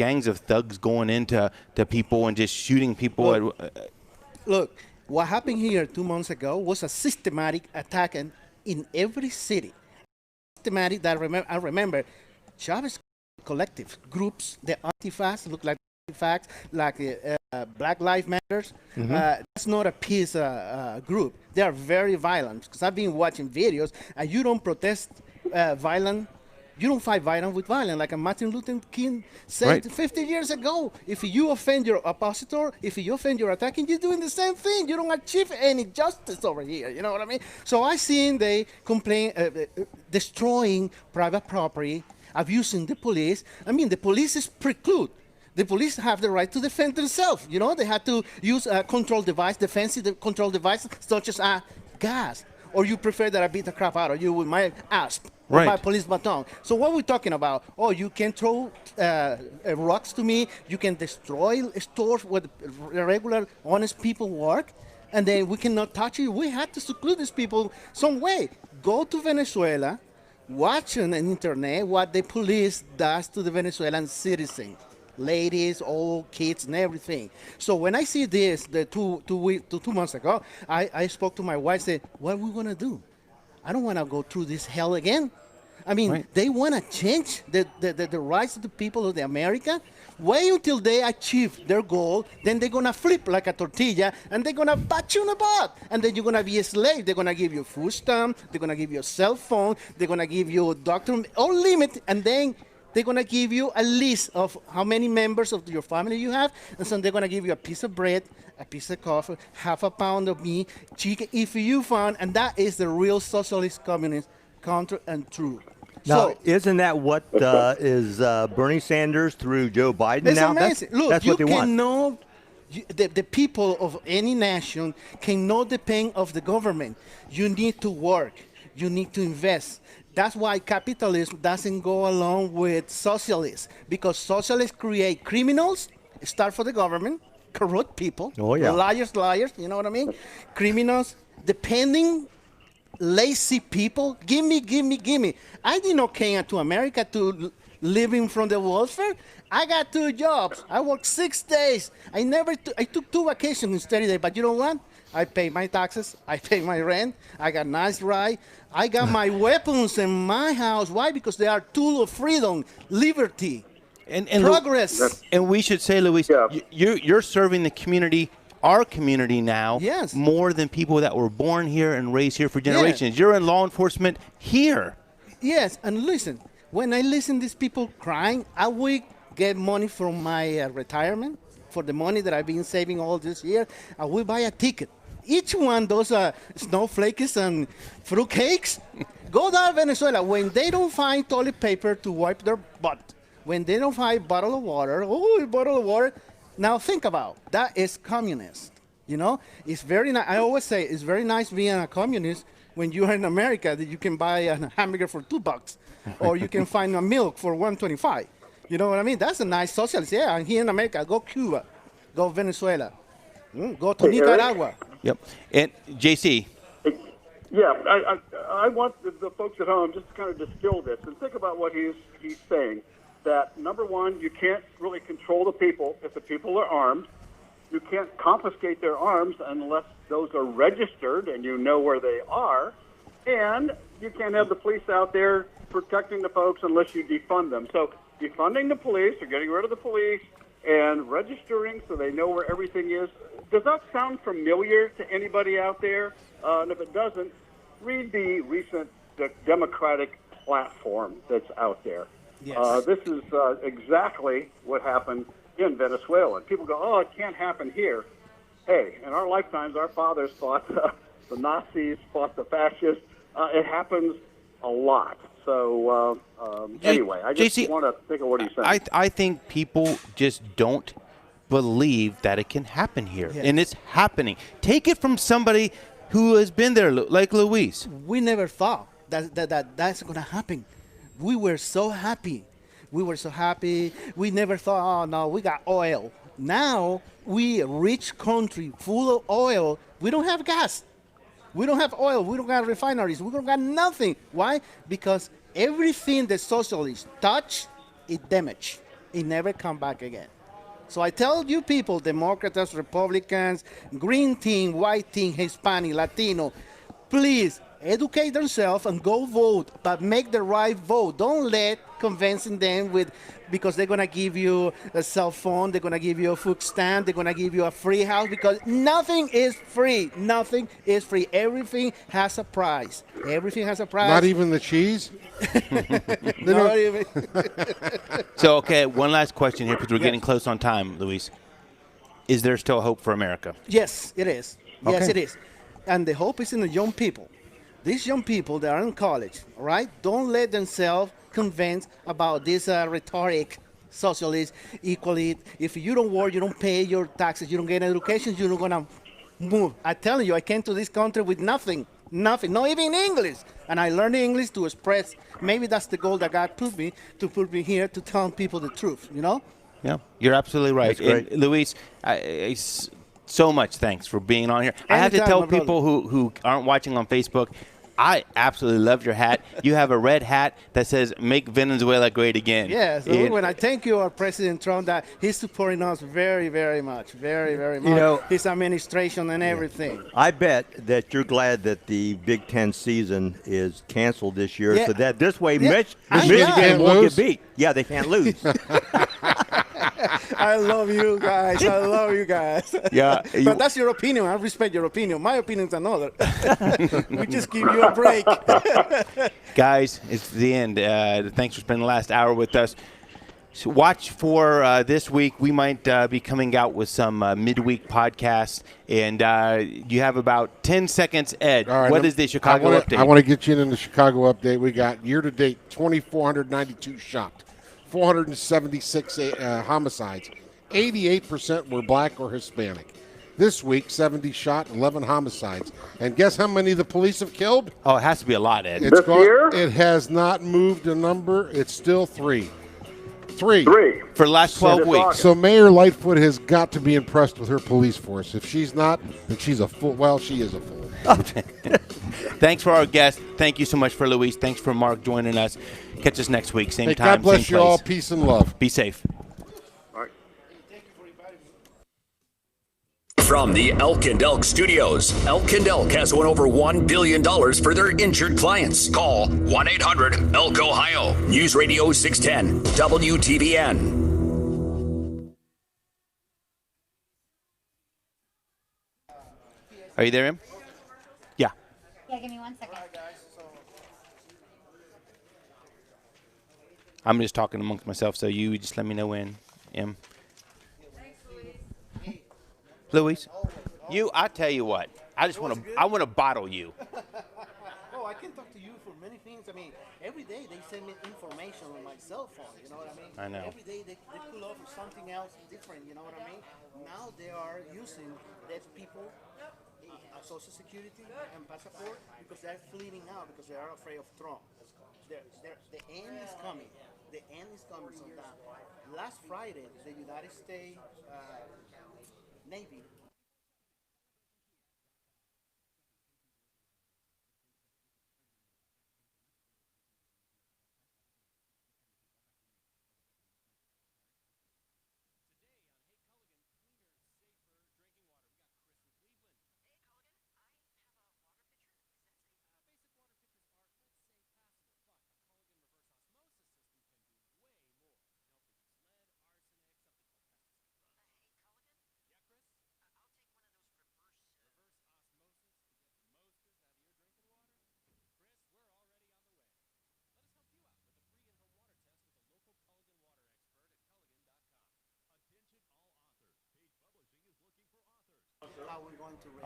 gangs of thugs going into people and just shooting people. Look, what happened here 2 months ago was a systematic attack in every city. Systematic that I remember Chavez collective groups, the antifas look like facts like Black Lives Matters. That's not a peace group. They are very violent because I've been watching videos, and you don't protest violent. You don't fight violence with violence, like Martin Luther King said 50 years ago. If you offend your oppositor, if you offend your attacking, you're doing the same thing. You don't achieve any justice over here. You know what I mean? So I seen they complain, destroying private property, abusing the police. I mean, the police is preclude. The police have the right to defend themselves. You know, they have to use a control device, defensive control device, such as gas. Or you prefer that I beat the crap out of you with my asp or my police baton. So what we're talking about? Oh, you can throw rocks to me. You can destroy stores where the regular, honest people work. And then we cannot touch you. We have to seclude these people some way. Go to Venezuela, watch on the internet what the police does to the Venezuelan citizens. Ladies, old kids, and everything. So when I see this, the 2 months ago, I spoke to my wife. Said, "What are we gonna do? I don't want to go through this hell again." I mean, they want to change the rights of the people of the America. Wait until they achieve their goal, then they're gonna flip like a tortilla, and they're gonna bat you in the butt, and then you're gonna be a slave. They're gonna give you food stamp, they're gonna give you a cell phone, they're gonna give you a doctor, all limit, and then they're going to give you a list of how many members of your family you have, and so they're going to give you a piece of bread, a piece of coffee, half a pound of meat, chicken, if you found, and that is the real socialist communist counter and true. Now, So, isn't that what is Bernie Sanders through Joe Biden it's now? amazing. Look, that's you what they want. cannot, the people of any nation cannot depend of the government. You need to work. You need to invest. That's why capitalism doesn't go along with socialists, because socialists create criminals, start for the government, corrupt people, liars, you know what I mean? Criminals, depending, lazy people, give me. I did not come to America to living from the welfare. I got 2 jobs. I worked 6 days. I took 2 vacations instead of days, but you know what? I pay my taxes. I pay my rent. I got nice ride. I got my weapons in my house. Why? Because they are tool of freedom, liberty, and progress. And we should say, Luis, you're serving the community, our community now, more than people that were born here and raised here for generations. You're in law enforcement here. Yes, and listen, when I listen to these people crying, I will get money from my retirement, for the money that I've been saving all this year. I will buy a ticket. Each one, those snowflakes and fruit cakes, go down to Venezuela. When they don't find toilet paper to wipe their butt, when they don't find a bottle of water, now think about that is communist. You know, it's very nice. I always say it's very nice being a communist when you are in America that you can buy a hamburger for $2, or you can find a milk for $1.25. You know what I mean? That's a nice socialist. Yeah, I'm here in America. Go Cuba, go Venezuela, go to Nicaragua. Yep. And JC. Yeah, I want the folks at home just to kind of distill this and think about what he's saying. That, number one, you can't really control the people if the people are armed. You can't confiscate their arms unless those are registered and you know where they are. And you can't have the police out there protecting the folks unless you defund them. So defunding the police or getting rid of the police and registering so they know where everything is. Does that sound familiar to anybody out there? And if it doesn't, read the recent Democratic platform that's out there. Yes. This is exactly what happened in Venezuela. And people go, oh, it can't happen here. Hey, in our lifetimes, our fathers fought the Nazis, fought the fascists. It happens a lot. So anyway, I just JC, want to think of what he's saying. I think people just don't believe that it can happen here. Yes. And it's happening. Take it from somebody who has been there, like Luis. We never thought that's going to happen. We were so happy. We never thought, oh, no, we got oil. Now, we a rich country full of oil. We don't have gas. We don't have oil. We don't have refineries. We don't got nothing. Why? Because everything the socialists touch, it damage. It never come back again. So I tell you people, Democrats, Republicans, green team, white team, Hispanic, Latino, please educate themselves and go vote, but make the right vote. Don't let convincing them because they're going to give you a cell phone, they're going to give you a food stamp, they're going to give you a free house, because nothing is free. Nothing is free. Everything has a price. Everything has a price. Not even the cheese? Not even. So, okay, one last question here because we're getting close on time, Luis. Is there still hope for America? Yes, it is. Yes, Okay. it is. And the hope is in the young people. These young people that are in college, all right, don't let themselves convince about this rhetoric, socialist, equally. If you don't work, you don't pay your taxes, you don't get education, you're not going to move. I'm telling you, I came to this country with nothing, not even English. And I learned English to express. Maybe that's the goal that God put me here to tell people the truth, you know? Yeah, you're absolutely right. That's great. And Luis, so much thanks for being on here. I have to Anytime, tell my brother. people who aren't watching on Facebook, I absolutely love your hat. You have a red hat that says "Make Venezuela Great Again." Yes, And- when I thank you, President Trump, that he's supporting us very, very much, very, very much. You know- His administration and everything. I bet that you're glad that the Big Ten season is canceled this year, Yeah. so that this way Yeah. Michigan Can't won't lose. get beat. Yeah, they can't lose. I love you guys. I love you guys. Yeah, But that's your opinion. I respect your opinion. My opinion is another. We just give you a break. Guys, it's the end. Thanks for spending the last hour with us. So watch for this week. We might be coming out with some midweek podcasts. And you have about 10 seconds, Ed. All right, What is the Chicago update? I want to get you in the Chicago update. We got year-to-date 2,492 shot, 476 homicides. 88% were black or Hispanic. This week, 70 shot, 11 homicides. And guess how many the police have killed? Oh, it has to be a lot, Ed. It's year? It has not moved a number. It's still 3. 3. For the last 12 weeks. So Mayor Lightfoot has got to be impressed with her police force. If she's not, then she's a fool. Well, she is a fool. Thanks for our guest. Thank you so much for Luis. Thanks for Mark joining us. Catch us next week, same Hey, time, God bless same you all. place. Peace and love. Be safe. From the Elk and Elk Studios, Elk and Elk has won over $1 billion for their injured clients. Call 1-800-ELK-OHIO. News Radio 610, WTVN. Are you there, Em? Yeah. Yeah, give me 1 second. I'm just talking amongst myself, so you just let me know when, Em. Luis, I tell you what, I want to bottle you. Oh, I can talk to you for many things. I mean, every day they send me information on my cell phone. You know what I mean? I know. Every day they pull over something else different. You know what I mean? Now they are using dead people, Social Security and passport, because they're fleeing out because they are afraid of Trump. The end is coming. The end is coming sometime. Last Friday, the United States Navy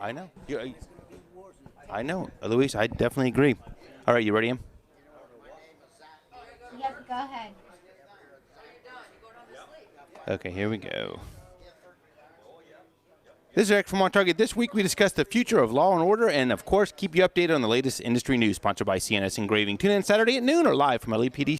I know. I know. Luis, I definitely agree. All right, you ready, Em? Yep, go ahead. Okay, here we go. This is Eric from OnTarget. This week we discuss the future of law and order and, of course, keep you updated on the latest industry news, sponsored by CNS Engraving. Tune in Saturday at noon or live from LAPD.